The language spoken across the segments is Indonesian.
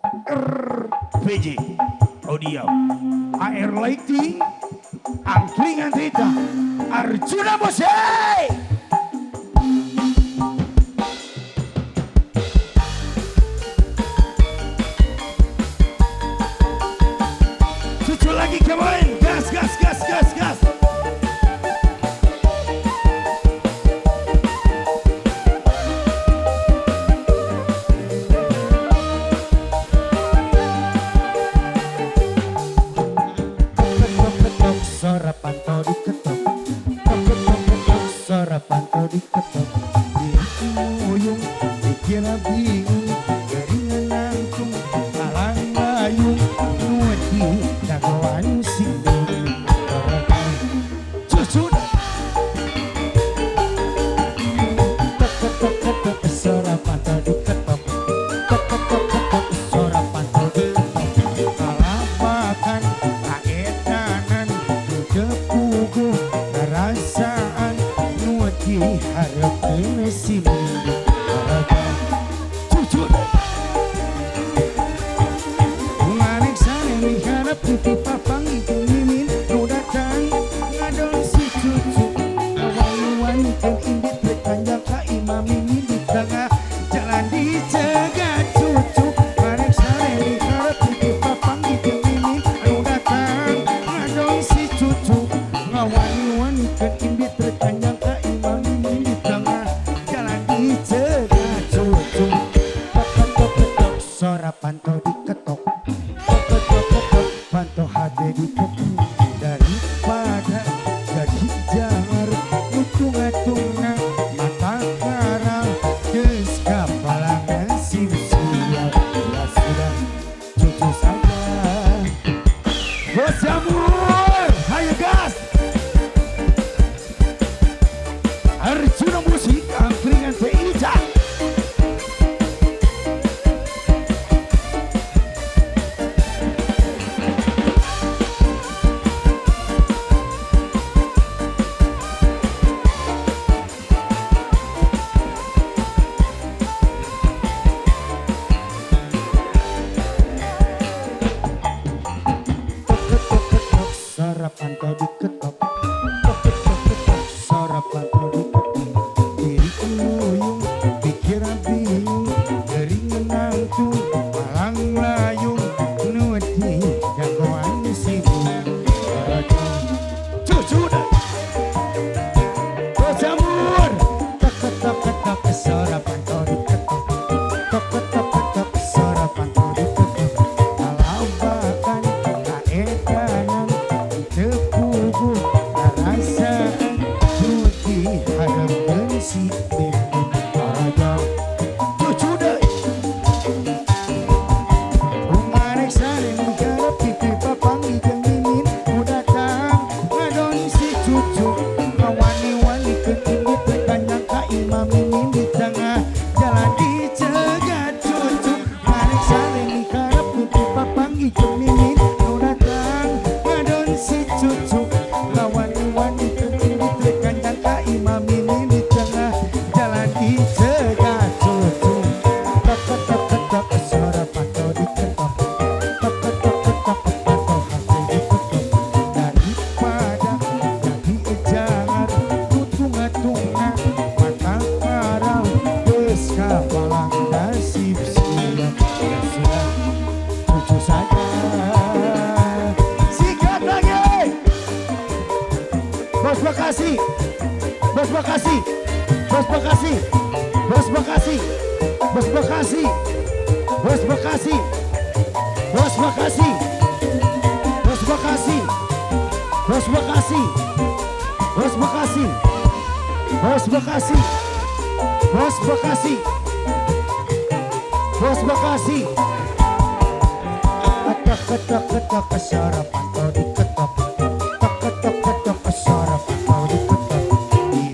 RPJ Audio AR Lighting Angkringan Rita Arjuna Bose. Cucu lagi kemarin, gas gas gas gas gas. Pantau diketok, ketok suara pantau diketok, diyuyung, dikira bingung, jaringan nangtung, alang layung, nueti, dagoan sindung, cucu. Ketok suara pantau diketok, ketok suara pantau diketok, kalapakan kaedanan kepugu perasaan nuati harap mesim jujur manik sana mengharap pipi papang itu mimin nu datang ngadol si cucu kawan-kawan yang indit bertanjak ka imam mimin di tengah jalan dicegat cucu manik sana mengharap pipi papang itu mimin nu datang ngadol si cucu ngawani-wani ke indit terpanjang ke imam ini di tengah jalan dicegat cucu. Ketok suara pantau diketok, ketok pantau hati diketok, daripada jadi jangar untung-untungan mata karang kes kapalangan sia-sia ya sudah cucu saja Bos Jamur, hayo gas. Arjuna Musik Angkringan Teija. suara pantau diketok, ketok suara pantau diketok, diri uyung, pikiran bingung, jaringan nangtung, malang layung, nuati jagoan sibuk, Cucu dah. Bos Jamur. ketok suara pantau diketok, ketok suara pantau diketok, kalau bahkan kaedanan tepugu perasaan nuti harap bensi bimbing parajau Cucu dah. umarek saling menggarap pipi papang ijeng mimin ku datang ngadon si cucu ngawani-wani ketinggi terkanyang ka imam mimin di tengah jalan dicegat cucu marek saling menggarap pipi papang ijeng mimin ku datang ngadon si cucu ngawani-wani ketinggi terkanyang ka imam mimin di tengah jalan dicegat cucu. Ketok suara pantau diketok, ketok pantau hati diketok, daripada jadi jangan untung-untungan mata karang kes kapalang nasib sia ya sudah cucu saja. Sikat lagi. Bos Bekasi. Bos Bekasi. Bos Bekasi. Bos Bekasi. Bos Bekasi. Bos Bekasi. Bos Bekasi. Bos Bekasi. Bos Bekasi. Bos Bekasi. Bos Bekasi. Bos Bekasi. Bos Bekasi. Ketok suara pantau diketok, ketok suara pantau diketok, diri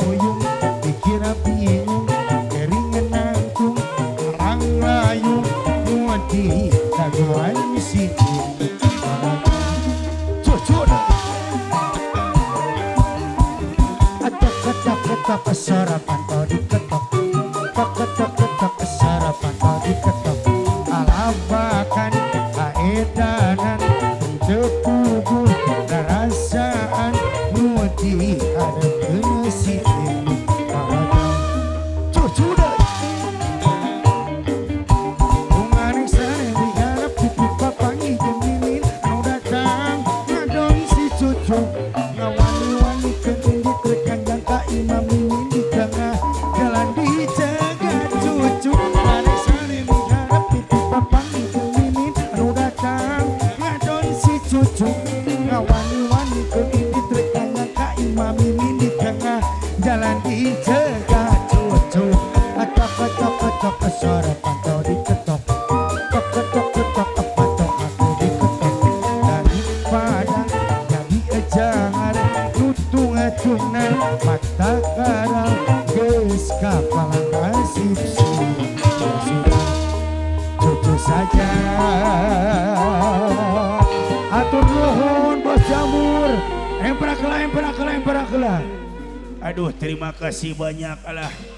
uyung, dikira bingung, jaringan nangtung, alang layung, nuati dagoan sibuk, Cucu dah. ketok suara pantau diketok, ketok suara pantau diketok, ala babakan kaedanan tepubur rasaan muti ada kenesi ini padang cucu deh bunganing sare digarap pipi papangi jeminin anu datang ngadon si cucu ngawani-wani kendit rekan jangka imam mimin di tengah jalan dijaga cucu bunganing sare digarap pipi papangi jeminin anu datang ngadon si cucu ngawani-wani kendit rekan jangka imam mimin di tengah jalan dijaga cucu atok suara pantau diketok tok patok aku diketok daripada jadi jangan tutung acungna mata karang geus kapalang nasib sudah cucu saja atur nuhun bos jamur emprak kela. Aduh, terima kasih banyak. Alah.